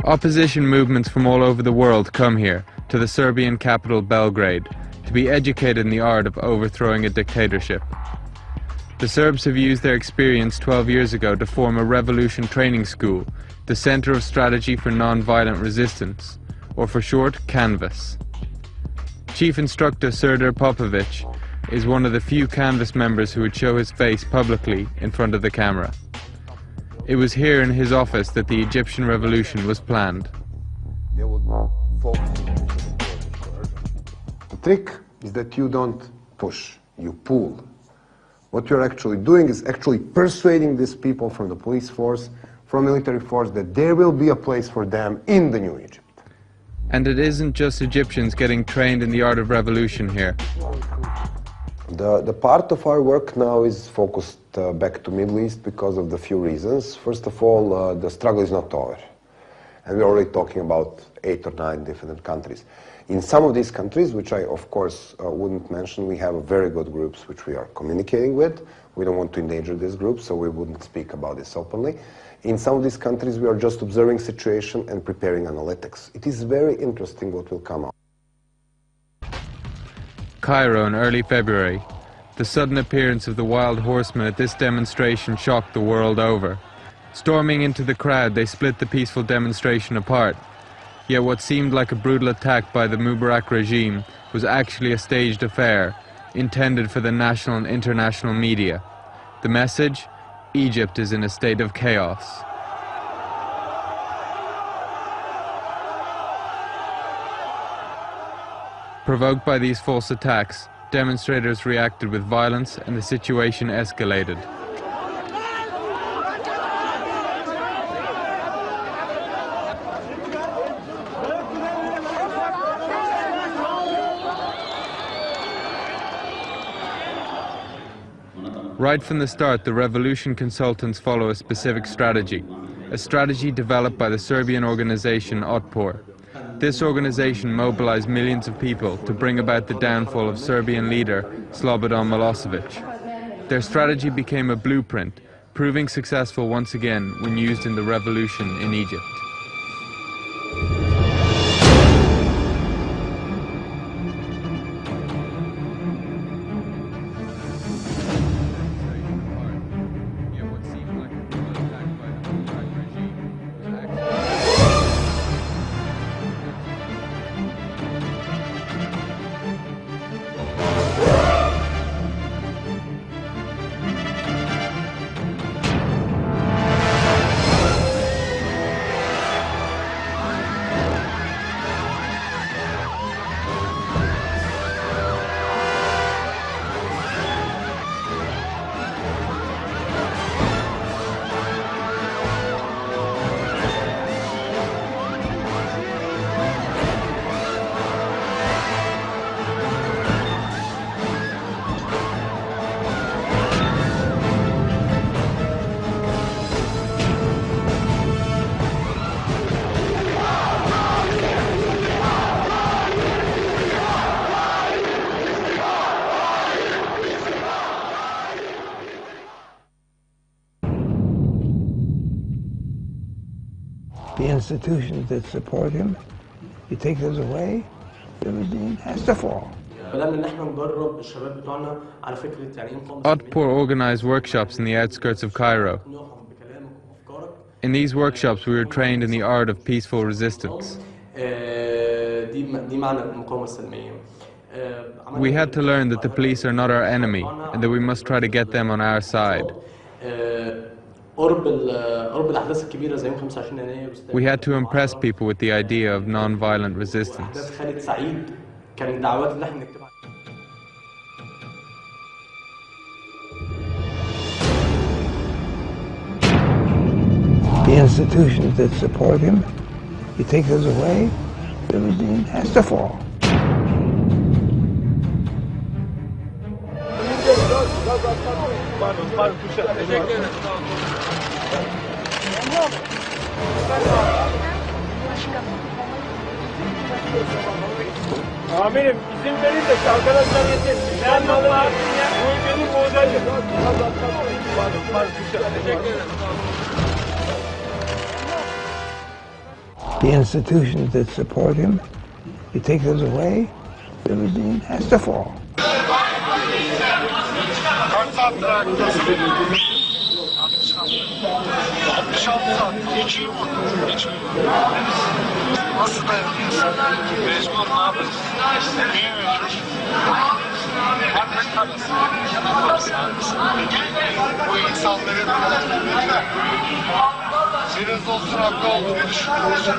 Opposition movements from all over the world come here, to the Serbian capital Belgrade, to be educated in the art of overthrowing a dictatorship. The Serbs have used their experience 12 years ago to form a revolution training school, the Center of Strategy for Non-Violent Resistance, or for short, CANVAS. Chief Instructor Serdar Popovic is one of the few CANVAS members who would show his face publicly in front of the camera. It was here in his office that the Egyptian revolution was planned. The trick is that you don't push, you pull. What you're actually doing is actually persuading these people from the police force, from military force, that there will be a place for them in the new Egypt. And it isn't just Egyptians getting trained in the art of revolution here. The part of our work now is focused back to Middle East because of the few reasons. First of all, the struggle is not over. And we're already talking about 8 or 9 different countries. In some of these countries, which I of course wouldn't mention, we have very good groups which we are communicating with. We don't want to endanger these groups, so we wouldn't speak about this openly. In some of these countries, we are just observing situation and preparing analytics. It is very interesting what will come out. Cairo in early February. The sudden appearance of the wild horsemen at this demonstration shocked the world over. Storming into the crowd, they split the peaceful demonstration apart. Yet what seemed like a brutal attack by the Mubarak regime was actually a staged affair, intended for the national and international media. The message? Egypt is in a state of chaos. Provoked by these false attacks, demonstrators reacted with violence and the situation escalated. Right from the start, the revolution consultants follow a specific strategy, a strategy developed by the Serbian organization Otpor. This organization mobilized millions of people to bring about the downfall of Serbian leader Slobodan Milosevic. Their strategy became a blueprint, proving successful once again when used in the revolution in Egypt. The institutions that support him, you take those away, the regime has to fall. Otpor organized workshops in the outskirts of Cairo. In these workshops we were trained in the art of peaceful resistance. We had to learn that the police are not our enemy and that we must try to get them on our side. We had to impress people with the idea of non-violent resistance. The institutions that support him, you take those away, the regime has to fall. Amirim izin verin de şu arkadaşlar yetişsin. Ne anlamda? Bu ülkenin boğazaydı. Teşekkür ederim. The institutions that support him, you take those away, the regime has to fall. Kaç saattir ayaktasın? 66 saat. Hiç uyumadın. Hiç uyumadın. Nasıl dayanıyorsun? Mecbur, ne yapacağız? Niye mecbur? Ekmek parası. Bu insanların senin dostun haklı olduğunu düşünüyorsun.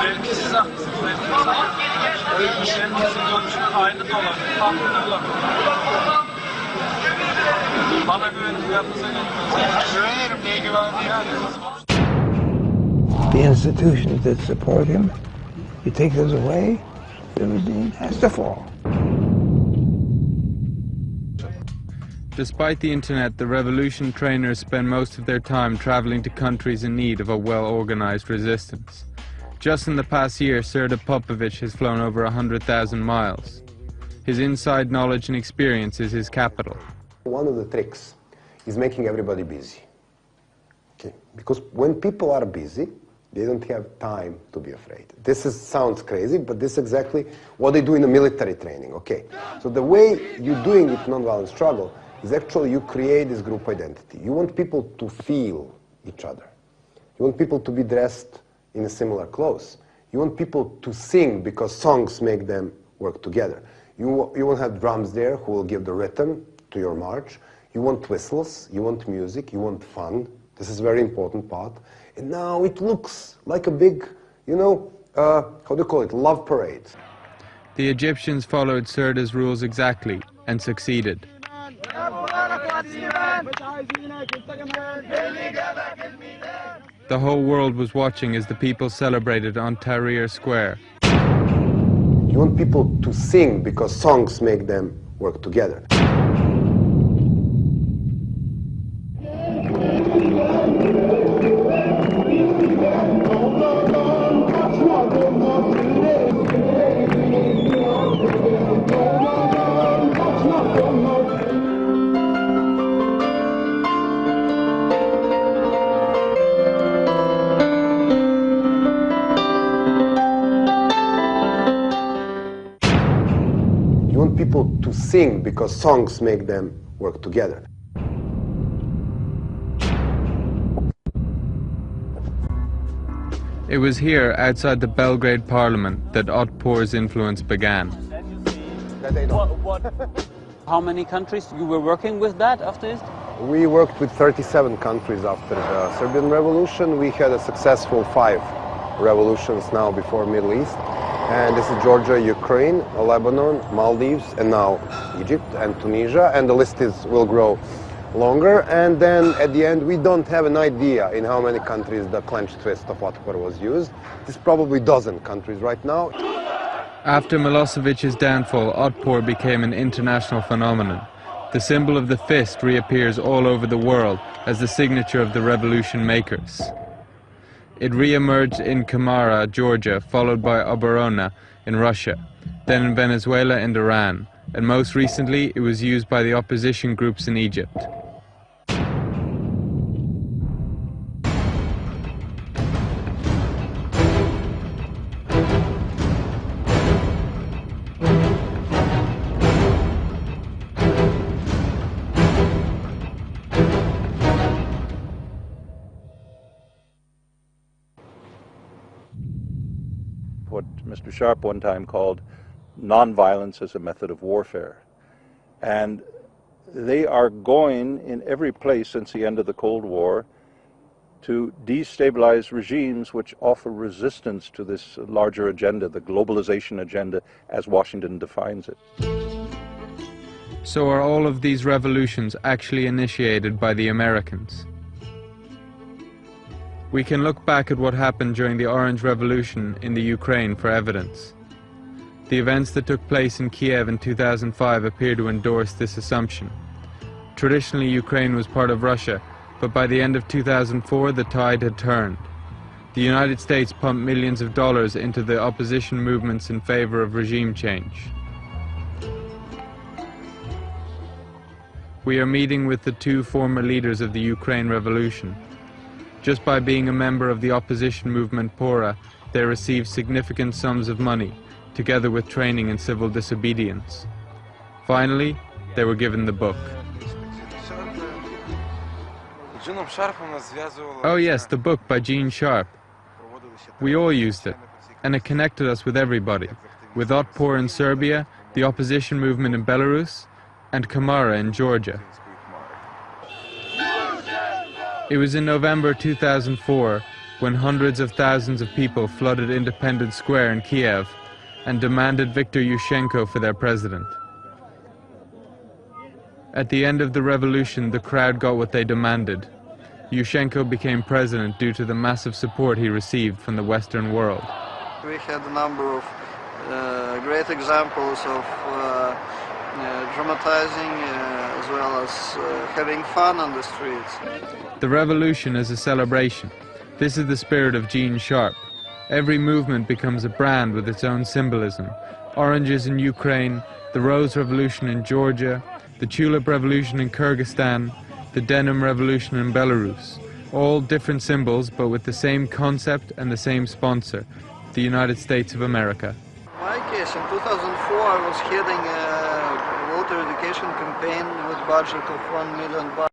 Belki siz haklısınız, belki biz haklısınız. Herkesin görüşü aynı da olabilir, farklı da olabilir. Bana güvendiklerinize güvenmez. Güvenirim, niye güvendiğim? The institutions that support him, you take those away, the regime has to fall. Despite the internet, the revolution trainers spend most of their time traveling to countries in need of a well-organized resistance. Just in the past year, Serda Popovic has flown over 100,000 miles. His inside knowledge and experience is his capital. One of the tricks is making everybody busy. Okay? Because when people are busy, they don't have time to be afraid. Sounds crazy, but this is exactly what they do in the military training. Okay? So the way you're doing it in nonviolent struggle is actually you create this group identity. You want people to feel each other. You want people to be dressed in similar clothes. You want people to sing because songs make them work together. You want to have drums there who will give the rhythm to your march. You want whistles, you want music, you want fun. This is a very important part. And now it looks like a big, how do you call it, love parade. The Egyptians followed Serda's rules exactly and succeeded. The whole world was watching as the people celebrated on Tahrir Square. You want people to sing because songs make them work together. People to sing because songs make them work together. It was here, outside the Belgrade parliament, that Otpor's influence began. How many countries you were working with that after this? We worked with 37 countries after the Serbian Revolution. We had a successful 5 revolutions now before Middle East. And this is Georgia, Ukraine, Lebanon, Maldives, and now Egypt and Tunisia, and the list will grow longer. And then at the end, we don't have an idea in how many countries the clenched fist of Otpor was used. There's probably a dozen countries right now. After Milosevic's downfall, Otpor became an international phenomenon. The symbol of the fist reappears all over the world as the signature of the revolution makers. It re-emerged in Kamara, Georgia, followed by Oborona in Russia, then in Venezuela and Iran, and most recently it was used by the opposition groups in Egypt. What Mr. Sharp one time called nonviolence as a method of warfare. And they are going in every place since the end of the Cold War to destabilize regimes which offer resistance to this larger agenda, the globalization agenda as Washington defines it. So are all of these revolutions actually initiated by the Americans? We can look back at what happened during the Orange Revolution in the Ukraine for evidence. The events that took place in Kiev in 2005 appear to endorse this assumption. Traditionally, Ukraine was part of Russia, but by the end of 2004, the tide had turned. The United States pumped millions of dollars into the opposition movements in favor of regime change. We are meeting with the 2 former leaders of the Ukraine Revolution. Just by being a member of the opposition movement Pora, they received significant sums of money, together with training in civil disobedience. Finally, they were given the book. Oh yes, the book by Gene Sharp. We all used it, and it connected us with everybody, with Otpor in Serbia, the opposition movement in Belarus, and Kamara in Georgia. It was in November 2004 when hundreds of thousands of people flooded Independence Square in Kiev and demanded Viktor Yushchenko for their president. At the end of the revolution, the crowd got what they demanded. Yushchenko became president due to the massive support he received from the Western world. We had a number of great examples of dramatizing as well as having fun on the streets. The revolution is a celebration. This is the spirit of Gene Sharp. Every movement becomes a brand with its own symbolism. Oranges in Ukraine, the Rose Revolution in Georgia, the Tulip Revolution in Kyrgyzstan, the Denim Revolution in Belarus. All different symbols, but with the same concept and the same sponsor, the United States of America. In my case, in 2004, I was heading a voter education campaign with a budget of $1 million.